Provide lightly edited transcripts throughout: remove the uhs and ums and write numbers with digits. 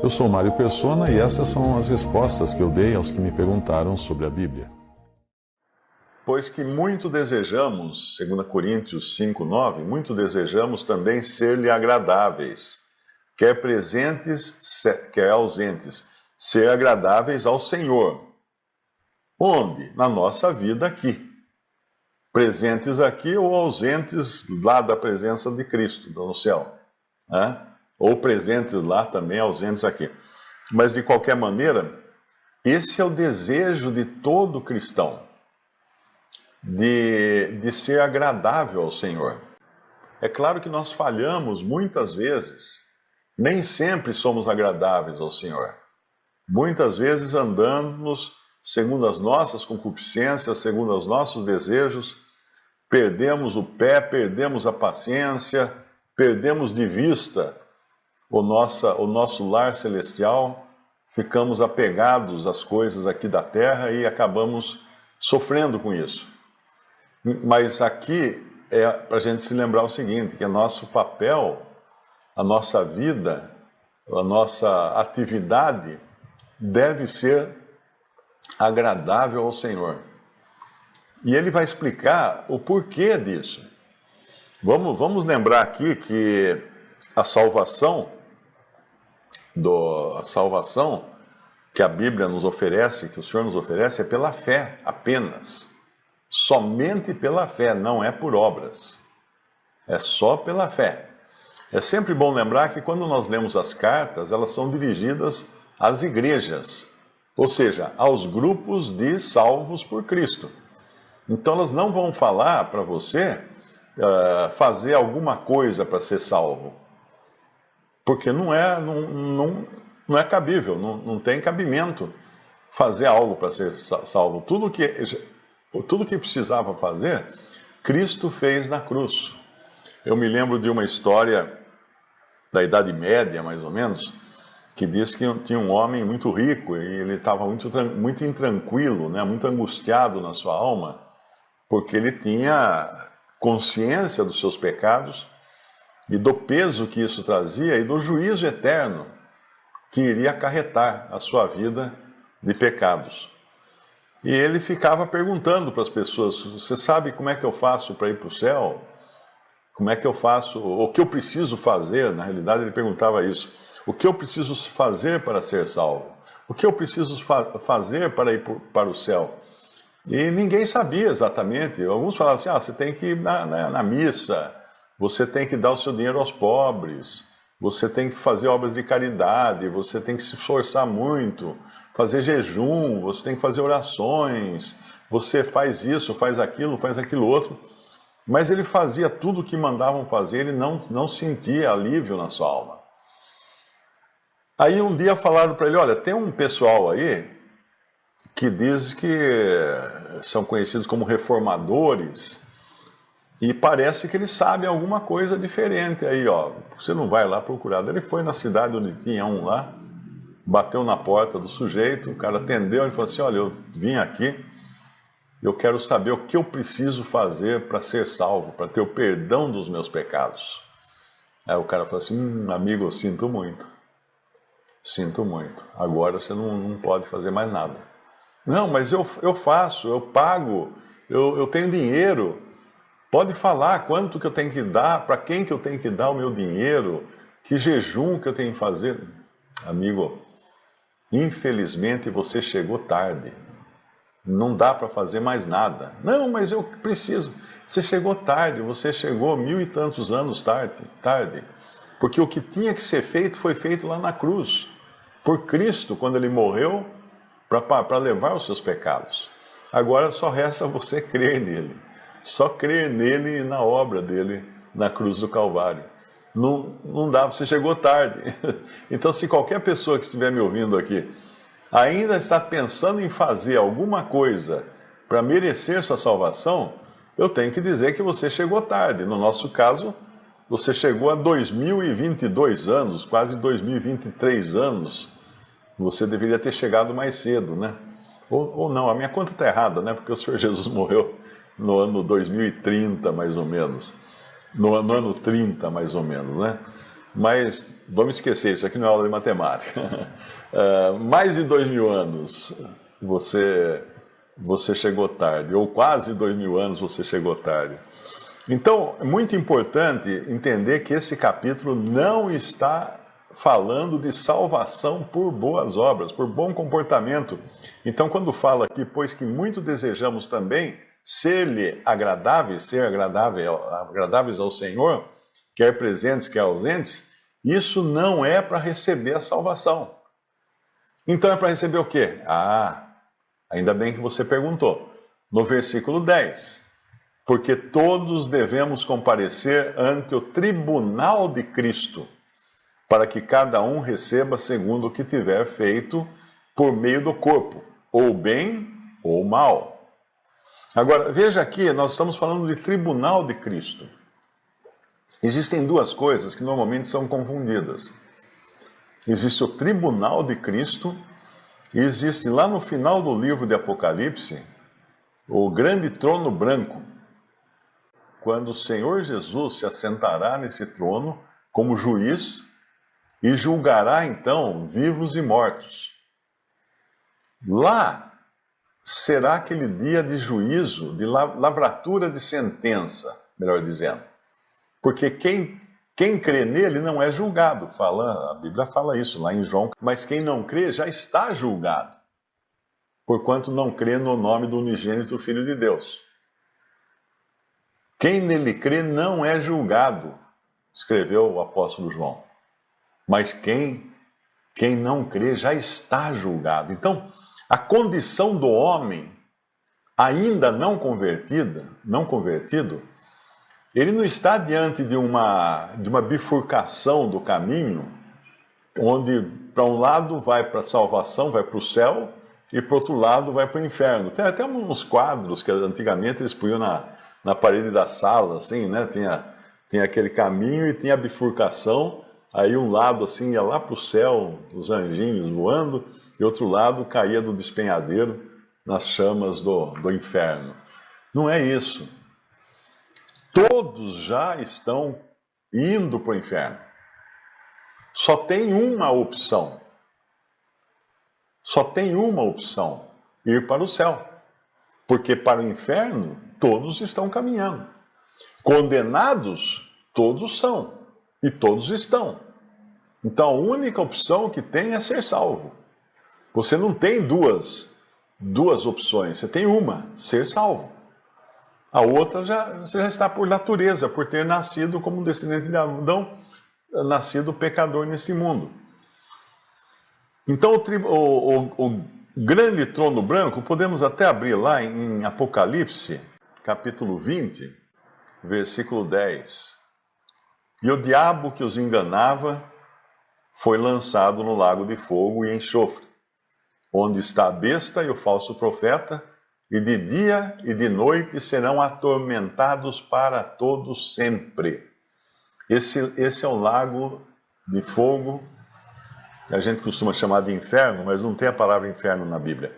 Eu sou Mário Persona e essas são as respostas que eu dei aos que me perguntaram sobre a Bíblia. Pois que muito desejamos, 2 Coríntios 5:9, muito desejamos também ser-lhe agradáveis, quer presentes, quer ausentes, ser agradáveis ao Senhor. Onde? Na nossa vida aqui. Presentes aqui ou ausentes lá da presença de Cristo, no céu, né? Ou presentes lá também, ausentes aqui. Mas, de qualquer maneira, esse é o desejo de todo cristão, de ser agradável ao Senhor. É claro que nós falhamos muitas vezes, nem sempre somos agradáveis ao Senhor. Muitas vezes andamos segundo as nossas concupiscências, segundo os nossos desejos, perdemos o pé, perdemos a paciência, perdemos de vista o nosso lar celestial, ficamos apegados às coisas aqui da terra e acabamos sofrendo com isso. Mas aqui é para a gente se lembrar o seguinte, que é nosso papel, a nossa vida, a nossa atividade deve ser agradável ao Senhor. E ele vai explicar o porquê disso. Vamos lembrar aqui que a salvação que a Bíblia nos oferece, que o Senhor nos oferece, é pela fé apenas. Somente pela fé, não é por obras. É só pela fé. É sempre bom lembrar que quando nós lemos as cartas, elas são dirigidas às igrejas, ou seja, aos grupos de salvos por Cristo. Então elas não vão falar para você fazer alguma coisa para ser salvo. Porque não é cabível, não tem cabimento fazer algo para ser salvo. Tudo que precisava fazer, Cristo fez na cruz. Eu me lembro de uma história da Idade Média, mais ou menos, que diz que tinha um homem muito rico e ele estava muito intranquilo, né, muito angustiado na sua alma, porque ele tinha consciência dos seus pecados e do peso que isso trazia e do juízo eterno que iria acarretar a sua vida de pecados. E ele ficava perguntando para as pessoas, você sabe como é que eu faço para ir para o céu? Como é que eu faço? O que eu preciso fazer? Na realidade ele perguntava isso. O que eu preciso fazer para ser salvo? O que eu preciso fazer para ir para o céu? E ninguém sabia exatamente. Alguns falavam assim, você tem que ir na missa, você tem que dar o seu dinheiro aos pobres, você tem que fazer obras de caridade, você tem que se esforçar muito, fazer jejum, você tem que fazer orações, você faz isso, faz aquilo outro. Mas ele fazia tudo o que mandavam fazer, ele não sentia alívio na sua alma. Aí um dia falaram para ele, olha, tem um pessoal aí que diz que são conhecidos como reformadores, e parece que eles sabem alguma coisa diferente aí, ó. Você não vai lá procurar. Ele foi na cidade onde tinha um lá, bateu na porta do sujeito, o cara atendeu e falou assim, olha, eu vim aqui, eu quero saber o que eu preciso fazer para ser salvo, para ter o perdão dos meus pecados. Aí o cara falou assim, amigo, eu sinto muito. Agora você não pode fazer mais nada. Não, mas eu faço, eu pago, eu tenho dinheiro. Pode falar quanto que eu tenho que dar, para quem que eu tenho que dar o meu dinheiro, que jejum que eu tenho que fazer. Amigo, infelizmente você chegou tarde. Não dá para fazer mais nada. Não, mas eu preciso. Você chegou tarde, você chegou 1000 e tantos anos tarde. Porque o que tinha que ser feito foi feito lá na cruz. Por Cristo, quando Ele morreu para levar os seus pecados. Agora só resta você crer nele. Só crer nele e na obra dele na cruz do Calvário. Não dá, você chegou tarde. Então, se qualquer pessoa que estiver me ouvindo aqui ainda está pensando em fazer alguma coisa para merecer sua salvação, eu tenho que dizer que você chegou tarde. No nosso caso, você chegou a 2022 anos, quase 2023 anos. Você deveria ter chegado mais cedo, né? Ou não, a minha conta está errada, né? Porque o Senhor Jesus morreu no ano 2030, mais ou menos. No ano 30, mais ou menos, né? Mas vamos esquecer, isso aqui não é aula de matemática. Mais de 2000 anos você chegou tarde, ou quase 2000 anos você chegou tarde. Então, é muito importante entender que esse capítulo não está falando de salvação por boas obras, por bom comportamento. Então, quando fala aqui, pois que muito desejamos também ser-lhe agradáveis, agradáveis ao Senhor, quer presentes, quer ausentes, isso não é para receber a salvação. Então é para receber o quê? Ainda bem que você perguntou. No versículo 10, porque todos devemos comparecer ante o tribunal de Cristo, para que cada um receba segundo o que tiver feito por meio do corpo, ou bem ou mal. Agora, veja aqui, nós estamos falando de tribunal de Cristo. Existem duas coisas que normalmente são confundidas. Existe o tribunal de Cristo e existe lá no final do livro de Apocalipse o grande trono branco, quando o Senhor Jesus se assentará nesse trono como juiz e julgará então vivos e mortos. Lá será aquele dia de juízo, de lavratura de sentença, melhor dizendo. Porque quem crê nele não é julgado. A Bíblia fala isso lá em João. Mas quem não crê já está julgado, porquanto não crê no nome do unigênito Filho de Deus. Quem nele crê não é julgado, escreveu o apóstolo João. Mas quem não crê já está julgado. Então, a condição do homem ainda não convertido, ele não está diante de uma bifurcação do caminho, onde para um lado vai para a salvação, vai para o céu, e para o outro lado vai para o inferno. Tem até uns quadros que antigamente eles punham na parede da sala, assim, né? Tinha aquele caminho e tinha a bifurcação, aí um lado assim ia lá para o céu, os anjinhos voando, e outro lado caía do despenhadeiro nas chamas do inferno. Não é isso. Todos já estão indo para o inferno. Só tem uma opção. Ir para o céu. Porque para o inferno, todos estão caminhando. Condenados, todos são. E todos estão. Então, a única opção que tem é ser salvo. Você não tem duas opções. Você tem uma, ser salvo. A outra você já está por natureza, por ter nascido como um descendente de Adão, nascido pecador nesse mundo. Então, o grande trono branco, podemos até abrir lá em Apocalipse, capítulo 20, versículo 10. E o diabo que os enganava foi lançado no lago de fogo e enxofre, onde está a besta e o falso profeta, e de dia e de noite serão atormentados para todo sempre. Esse é o lago de fogo, que a gente costuma chamar de inferno, mas não tem a palavra inferno na Bíblia.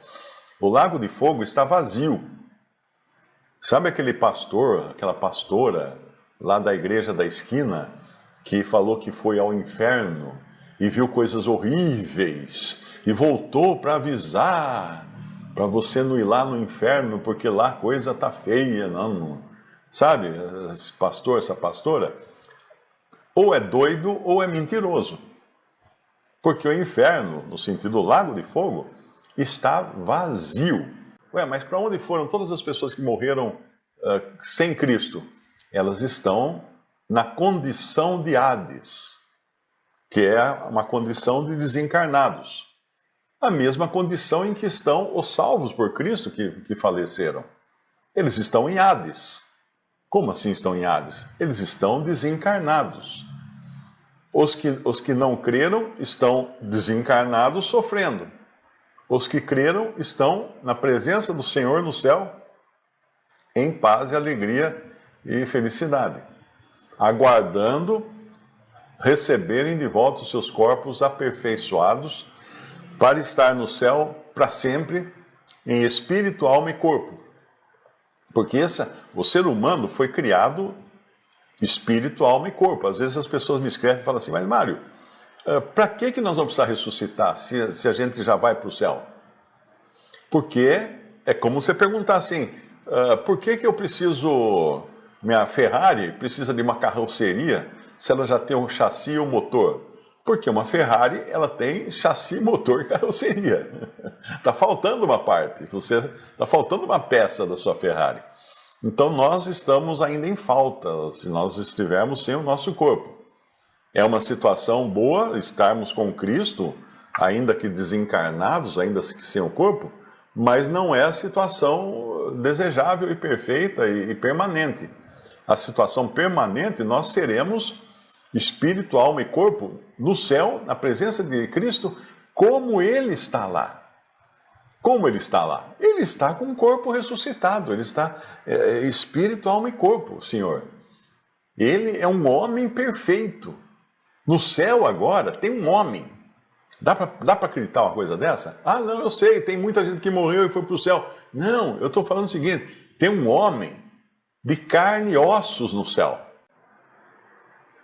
O lago de fogo está vazio. Sabe aquele pastor, aquela pastora lá da igreja da esquina, que falou que foi ao inferno e viu coisas horríveis e voltou para avisar para você não ir lá no inferno, porque lá a coisa tá feia, não. Sabe, esse pastor, essa pastora, ou é doido ou é mentiroso. Porque o inferno, no sentido lago de fogo, está vazio. Mas para onde foram todas as pessoas que morreram sem Cristo? Elas estão na condição de Hades, que é uma condição de desencarnados. A mesma condição em que estão os salvos por Cristo que faleceram. Eles estão em Hades. Como assim estão em Hades? Eles estão desencarnados. Os que não creram estão desencarnados sofrendo. Os que creram estão na presença do Senhor no céu, em paz e alegria e felicidade, aguardando receberem de volta os seus corpos aperfeiçoados para estar no céu para sempre, em espírito, alma e corpo. Porque o ser humano foi criado Espírito, alma e corpo. Às vezes as pessoas me escrevem e falam assim, mas Mário, para que nós vamos precisar ressuscitar se a gente já vai para o céu? Porque é como você perguntar assim, por que eu preciso, minha Ferrari precisa de uma carroceria se ela já tem um chassi e um motor? Porque uma Ferrari, ela tem chassi, motor e carroceria. Está faltando uma parte, está faltando uma peça da sua Ferrari. Então nós estamos ainda em falta, se nós estivermos sem o nosso corpo. É uma situação boa estarmos com Cristo, ainda que desencarnados, ainda que sem o corpo, mas não é a situação desejável e perfeita e permanente. A situação permanente, nós seremos espírito, alma e corpo no céu, na presença de Cristo, como Ele está lá. Como Ele está lá? Ele está com o corpo ressuscitado, Ele está espírito, alma e corpo, Senhor. Ele é um homem perfeito. No céu agora tem um homem. Dá para acreditar uma coisa dessa? Ah, não, eu sei, tem muita gente que morreu e foi para o céu. Não, eu estou falando o seguinte, tem um homem de carne e ossos no céu.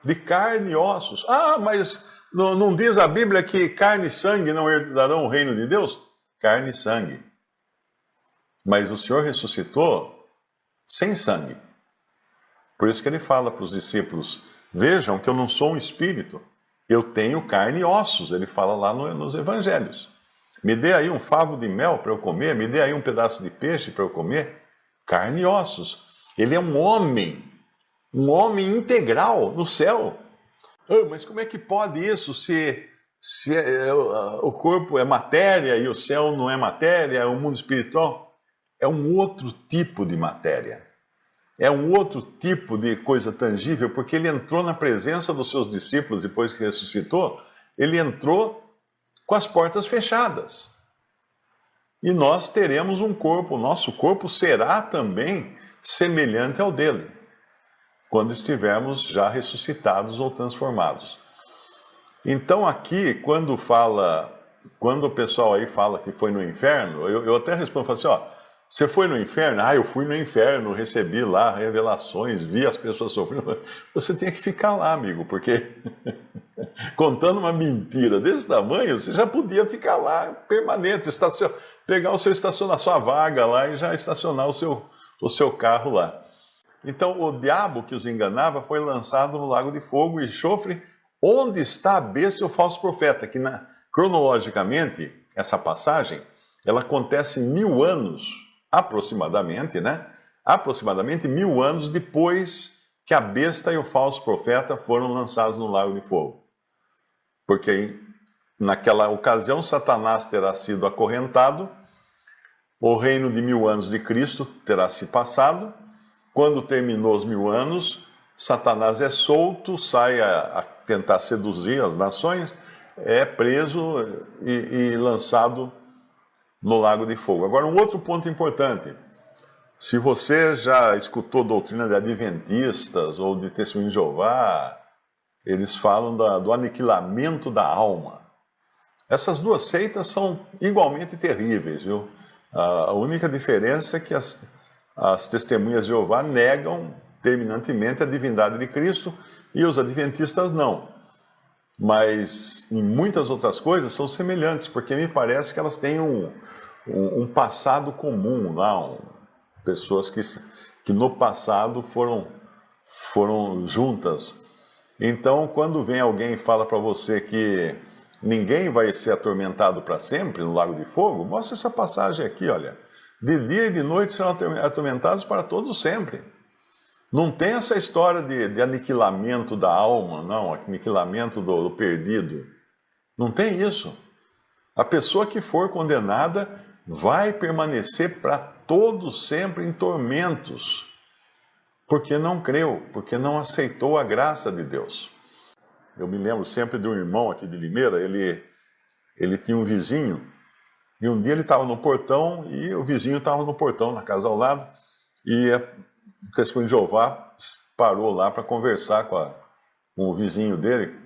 De carne e ossos. Ah, mas não diz a Bíblia que carne e sangue não herdarão o reino de Deus? Carne e sangue. Mas o Senhor ressuscitou sem sangue. Por isso que ele fala para os discípulos, vejam que eu não sou um espírito, eu tenho carne e ossos. Ele fala lá nos evangelhos. Me dê aí um favo de mel para eu comer, me dê aí um pedaço de peixe para eu comer. Carne e ossos. Ele é um homem integral no céu. Mas como é que pode isso se o corpo é matéria e o céu não é matéria, é o mundo espiritual? É um outro tipo de matéria. É um outro tipo de coisa tangível, porque ele entrou na presença dos seus discípulos depois que ressuscitou, ele entrou com as portas fechadas. E nós teremos um corpo, o nosso corpo será também semelhante ao dele, quando estivermos já ressuscitados ou transformados. Então aqui, quando o pessoal aí fala que foi no inferno, eu até respondo, falo assim, ó, você foi no inferno? Ah, eu fui no inferno, recebi lá revelações, vi as pessoas sofrendo. Você tinha que ficar lá, amigo, porque contando uma mentira desse tamanho, você já podia ficar lá permanente, pegar o seu estacionar, a sua vaga lá e já estacionar o seu carro lá. Então o diabo que os enganava foi lançado no lago de fogo e enxofre, onde está a besta e o falso profeta, que cronologicamente, essa passagem, ela acontece 1000 anos, aproximadamente, né? Aproximadamente 1000 anos depois que a besta e o falso profeta foram lançados no lago de fogo. Porque naquela ocasião Satanás terá sido acorrentado, o reino de 1000 anos de Cristo terá se passado. Quando terminou os 1000 anos, Satanás é solto, sai a tentar seduzir as nações, é preso e lançado no lago de fogo. Agora, um outro ponto importante. Se você já escutou doutrina de adventistas ou de testemunho de Jeová, eles falam do aniquilamento da alma. Essas duas seitas são igualmente terríveis, viu? A única diferença é que as testemunhas de Jeová negam terminantemente a divindade de Cristo e os adventistas não. Mas em muitas outras coisas são semelhantes, porque me parece que elas têm um passado comum lá, pessoas que no passado foram juntas. Então, quando vem alguém e fala para você que ninguém vai ser atormentado para sempre no lago de fogo, mostra essa passagem aqui, olha. De dia e de noite serão atormentados para todos sempre. Não tem essa história de aniquilamento da alma, não, aniquilamento do perdido. Não tem isso. A pessoa que for condenada vai permanecer para todos sempre em tormentos, porque não creu, porque não aceitou a graça de Deus. Eu me lembro sempre de um irmão aqui de Limeira, ele tinha um vizinho, e um dia ele estava no portão, e o vizinho estava no portão, na casa ao lado, e o testemunho de Jeová parou lá para conversar com o vizinho dele,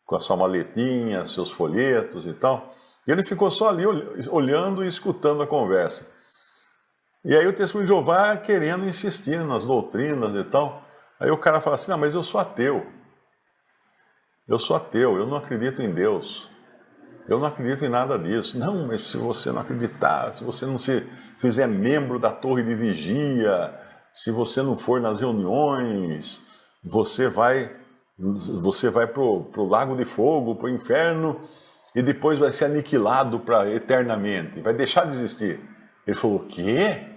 com a sua maletinha, seus folhetos e tal. E ele ficou só ali olhando e escutando a conversa. E aí o testemunho de Jeová querendo insistir nas doutrinas e tal. Aí o cara fala assim, não, mas eu sou ateu. Eu sou ateu, eu não acredito em Deus. Eu não acredito em nada disso. Não, mas se você não acreditar, se você não se fizer membro da torre de vigia, se você não for nas reuniões, você vai para o lago de fogo, para o inferno, e depois vai ser aniquilado eternamente, vai deixar de existir. Ele falou, o quê?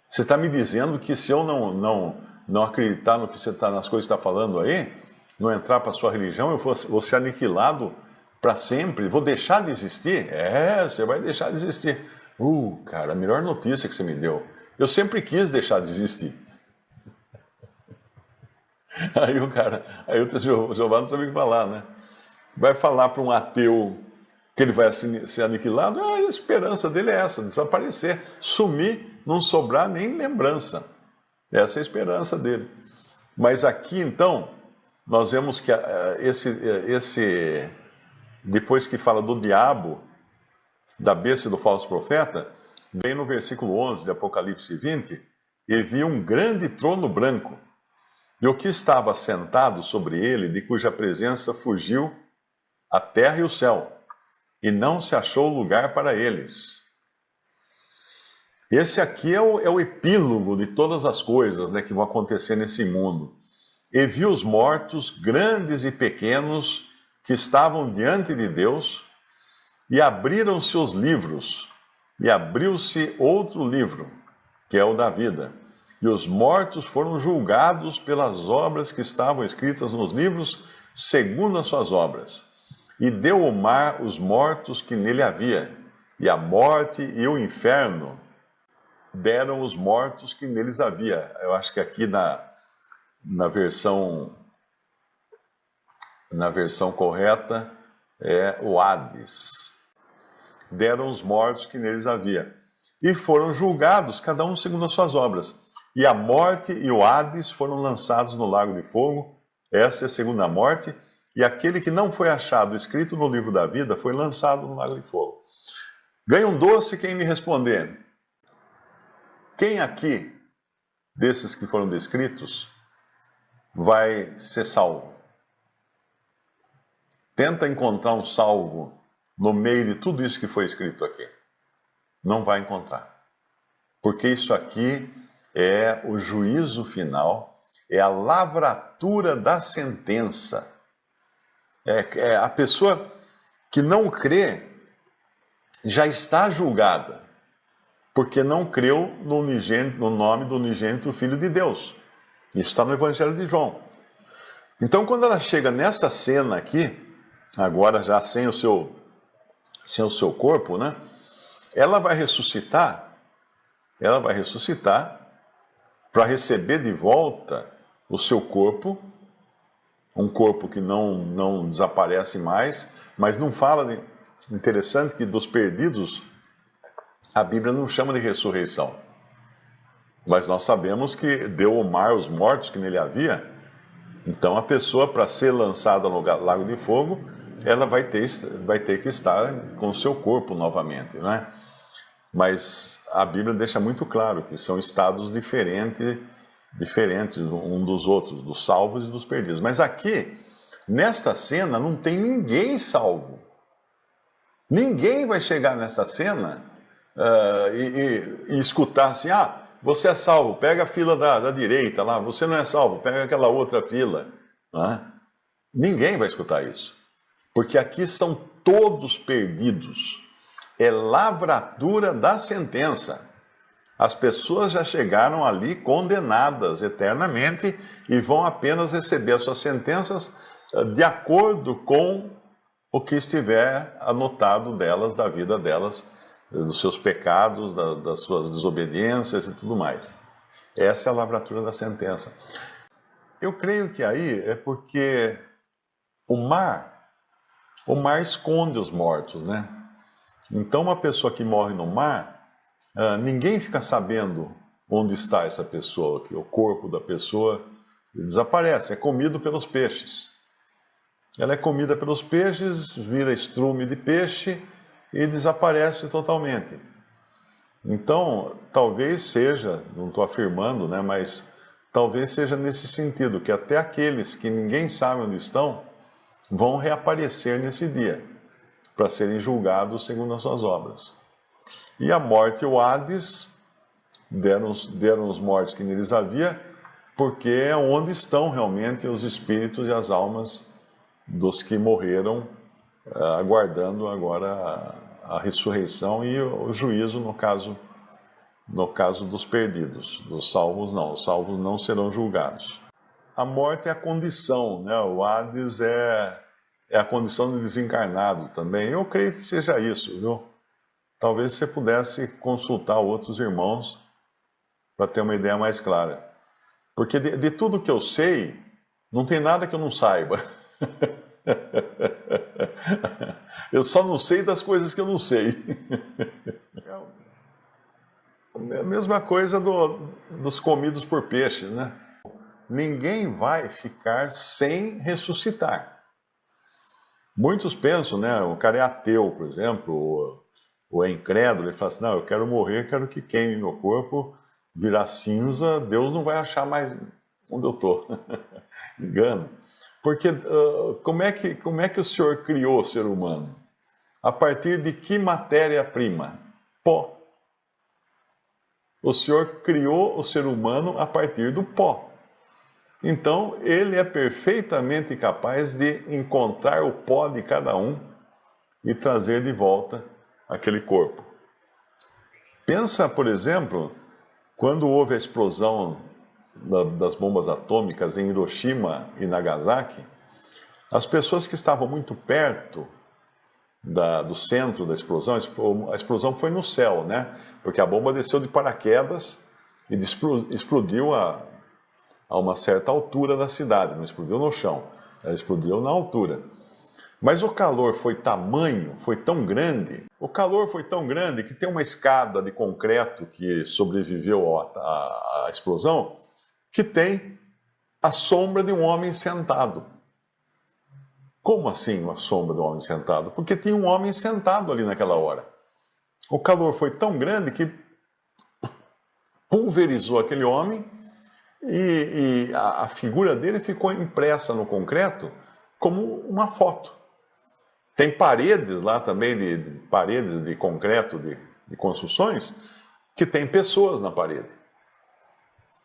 Você está me dizendo que se eu não acreditar no que você tá, nas coisas que está falando aí, não entrar para a sua religião, eu vou ser aniquilado para sempre? Vou deixar de existir? É, você vai deixar de existir. Cara, a melhor notícia que você me deu. Eu sempre quis deixar de existir. Aí o Jeová não sabe o que falar, né? Vai falar para um ateu que ele vai ser aniquilado, a esperança dele é essa, desaparecer, sumir, não sobrar nem lembrança. Essa é a esperança dele. Mas aqui, então, nós vemos que depois que fala do diabo, da besta e do falso profeta, vem no versículo 11 de Apocalipse 20, e viu um grande trono branco, e o que estava sentado sobre ele, de cuja presença fugiu a terra e o céu, e não se achou lugar para eles. Esse aqui é o epílogo de todas as coisas, né, que vão acontecer nesse mundo. E viu os mortos, grandes e pequenos, que estavam diante de Deus, e abriram-se os livros, e abriu-se outro livro, que é o da vida. E os mortos foram julgados pelas obras que estavam escritas nos livros, segundo as suas obras. E deu o mar os mortos que nele havia, e a morte e o inferno deram os mortos que neles havia. Eu acho que aqui na versão correta é o Hades. Deram os mortos que neles havia. E foram julgados, cada um segundo as suas obras. E a morte e o Hades foram lançados no lago de fogo. Essa é a segunda morte. E aquele que não foi achado escrito no livro da vida foi lançado no lago de fogo. Ganha um doce quem me responder. Quem aqui, desses que foram descritos, vai ser salvo? Tenta encontrar um salvo no meio de tudo isso que foi escrito aqui. Não vai encontrar. Porque isso aqui é o juízo final, é a lavratura da sentença. É a pessoa que não crê já está julgada, porque não creu no nome do unigênito Filho de Deus. Isso está no Evangelho de João. Então, quando ela chega nessa cena aqui, agora já sem o seu corpo, né? Ela vai ressuscitar para receber de volta o seu corpo, um corpo que não desaparece mais, mas não fala interessante que dos perdidos a Bíblia não chama de ressurreição. Mas nós sabemos que deu ao mar os mortos que nele havia. Então a pessoa, para ser lançada no lago de fogo, ela vai ter que estar com o seu corpo novamente, né? Mas a Bíblia deixa muito claro que são estados diferentes um dos outros, dos salvos e dos perdidos. Mas aqui, nesta cena, não tem ninguém salvo. Ninguém vai chegar nessa cena e escutar assim, você é salvo, pega a fila da direita lá, você não é salvo, pega aquela outra fila. Ninguém vai escutar isso. Porque aqui são todos perdidos. É lavratura da sentença. As pessoas já chegaram ali condenadas eternamente e vão apenas receber as suas sentenças de acordo com o que estiver anotado delas, da vida delas, dos seus pecados, das suas desobediências e tudo mais. Essa é a lavratura da sentença. Eu creio que aí é porque o mar esconde os mortos, né? Então, uma pessoa que morre no mar, ninguém fica sabendo onde está essa pessoa, que o corpo da pessoa desaparece, é comido pelos peixes. Ela é comida pelos peixes, vira estrume de peixe e desaparece totalmente. Então, talvez seja, não estou afirmando, né, mas talvez seja nesse sentido, que até aqueles que ninguém sabe onde estão, vão reaparecer nesse dia, para serem julgados segundo as suas obras. E a morte e o Hades deram os mortos que neles havia, porque é onde estão realmente os espíritos e as almas dos que morreram, aguardando agora a ressurreição e o juízo no caso dos perdidos. Dos salvos não, os salvos não serão julgados. A morte é a condição, né? O Hades é a condição do desencarnado também. Eu creio que seja isso, viu? Talvez você pudesse consultar outros irmãos para ter uma ideia mais clara. Porque de tudo que eu sei, não tem nada que eu não saiba. Eu só não sei das coisas que eu não sei. É a mesma coisa dos comidos por peixes, né? Ninguém vai ficar sem ressuscitar. Muitos pensam, né? O cara é ateu, por exemplo, ou é incrédulo, ele fala assim, não, eu quero morrer, quero que queime meu corpo, virar cinza, Deus não vai achar mais onde eu estou. Engano. Porque como é que o Senhor criou o ser humano? A partir de que matéria-prima? Pó. O Senhor criou o ser humano a partir do pó. Então, ele é perfeitamente capaz de encontrar o pó de cada um e trazer de volta aquele corpo. Pensa, por exemplo, quando houve a explosão das bombas atômicas em Hiroshima e Nagasaki, as pessoas que estavam muito perto do centro da explosão, a explosão foi no céu, né? Porque a bomba desceu de paraquedas e explodiu a uma certa altura da cidade, não explodiu no chão, ela explodiu na altura. Mas o calor foi tão grande, que tem uma escada de concreto que sobreviveu à explosão, que tem a sombra de um homem sentado. Como assim a sombra de um homem sentado? Porque tinha um homem sentado ali naquela hora. O calor foi tão grande que pulverizou aquele homem e a figura dele ficou impressa no concreto como uma foto. Tem paredes lá também, paredes de concreto de construções, que tem pessoas na parede.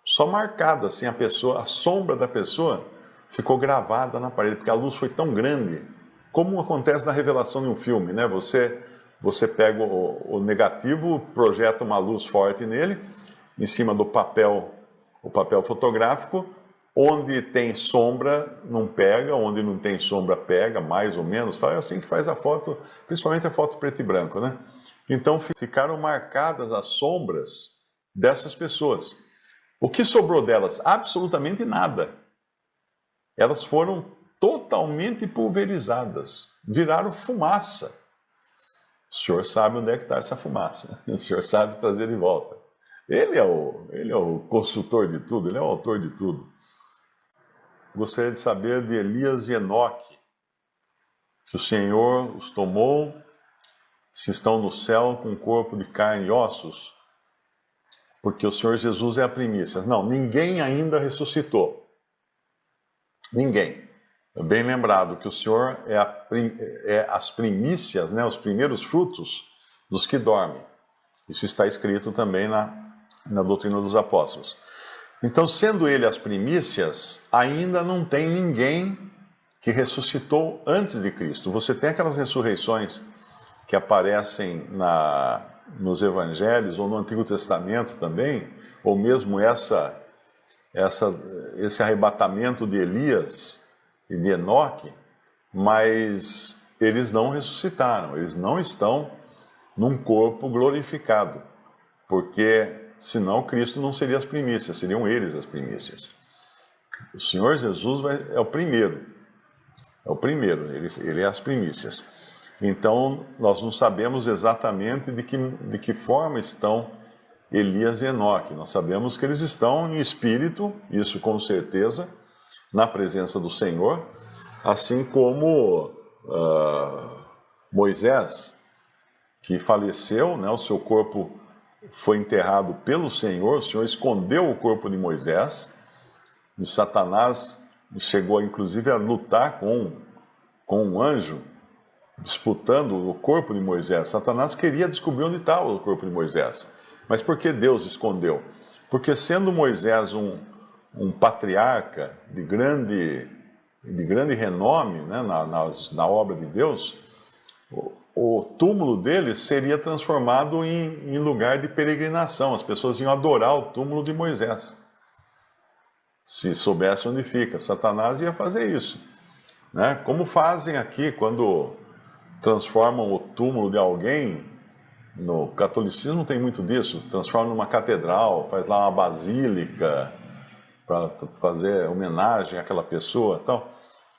Só marcada assim a sombra da pessoa ficou gravada na parede, porque a luz foi tão grande, como acontece na revelação de um filme, né? Você pega o negativo, projeta uma luz forte nele, em cima do papel, o papel fotográfico, onde tem sombra não pega, onde não tem sombra pega, mais ou menos, tá? É assim que faz a foto, principalmente a foto preto e branco, né? Então ficaram marcadas as sombras dessas pessoas. O que sobrou delas? Absolutamente nada. Elas foram totalmente pulverizadas, viraram fumaça. O Senhor sabe onde é que está essa fumaça, o Senhor sabe trazer de volta. Ele é o consultor de tudo, ele é o autor de tudo. Gostaria de saber de Elias e Enoque, que o Senhor os tomou, se estão no céu com corpo de carne e ossos, porque o Senhor Jesus é a primícia. Não, ninguém ainda ressuscitou. Ninguém. É bem lembrado que o Senhor é as primícias, né, os primeiros frutos dos que dormem. Isso está escrito também na doutrina dos apóstolos. Então, sendo ele as primícias, ainda não tem ninguém que ressuscitou antes de Cristo. Você tem aquelas ressurreições que aparecem nos Evangelhos ou no Antigo Testamento também, ou mesmo esse arrebatamento de Elias e de Enoque, mas eles não ressuscitaram, eles não estão num corpo glorificado, porque senão Cristo não seria as primícias, seriam eles as primícias. O Senhor Jesus é o primeiro, ele é as primícias. Então, nós não sabemos exatamente de que forma estão Elias e Enoque. Nós sabemos que eles estão em espírito, isso com certeza, na presença do Senhor, assim como Moisés, que faleceu, né, o seu corpo foi enterrado pelo Senhor, o Senhor escondeu o corpo de Moisés, E Satanás chegou, inclusive, a lutar com um anjo, disputando o corpo de Moisés. Satanás queria descobrir onde estava o corpo de Moisés. Mas por que Deus escondeu? Porque sendo Moisés um patriarca de grande renome, né, na obra de Deus, o túmulo dele seria transformado em lugar de peregrinação. As pessoas iam adorar o túmulo de Moisés. Se soubesse onde fica, Satanás ia fazer isso, né? Como fazem aqui quando transformam o túmulo de alguém. No catolicismo tem muito disso, transforma numa catedral, faz lá uma basílica para fazer homenagem àquela pessoa, tal.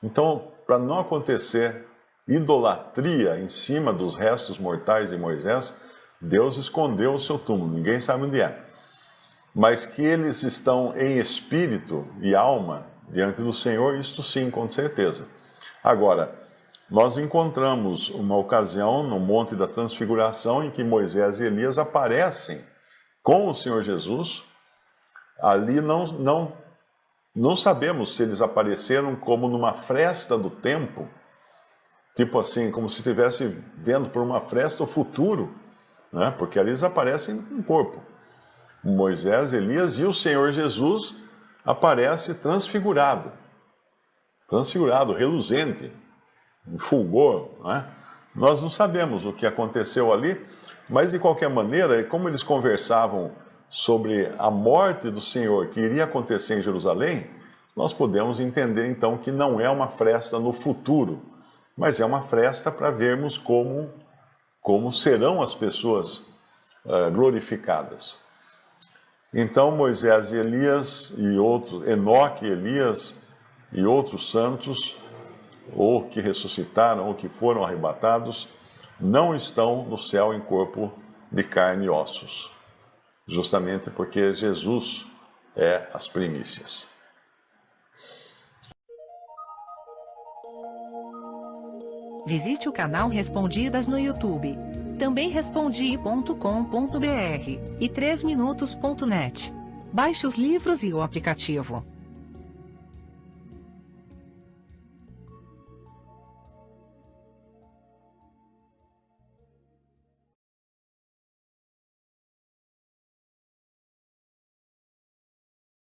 Então, para não acontecer idolatria em cima dos restos mortais de Moisés, Deus escondeu o seu túmulo, ninguém sabe onde é. Mas que eles estão em espírito e alma diante do Senhor, isto sim, com certeza. Agora, nós encontramos uma ocasião no Monte da Transfiguração em que Moisés e Elias aparecem com o Senhor Jesus. Ali não sabemos se eles apareceram como numa fresta do tempo, tipo assim, como se estivesse vendo por uma fresta o futuro, né? Porque ali eles aparecem em corpo. Moisés, Elias e o Senhor Jesus aparece transfigurado, reluzente, em fulgor, né? Nós não sabemos o que aconteceu ali, mas de qualquer maneira, como eles conversavam sobre a morte do Senhor que iria acontecer em Jerusalém, nós podemos entender então que não é uma fresta no futuro, mas é uma fresta para vermos como serão as pessoas glorificadas. Então Moisés e Elias e outros, Enoque, Elias e outros santos, ou que ressuscitaram, ou que foram arrebatados, não estão no céu em corpo de carne e ossos, justamente porque Jesus é as primícias. Visite o canal Respondidas no YouTube. Também respondi.com.br e 3minutos.net. Baixe os livros e o aplicativo.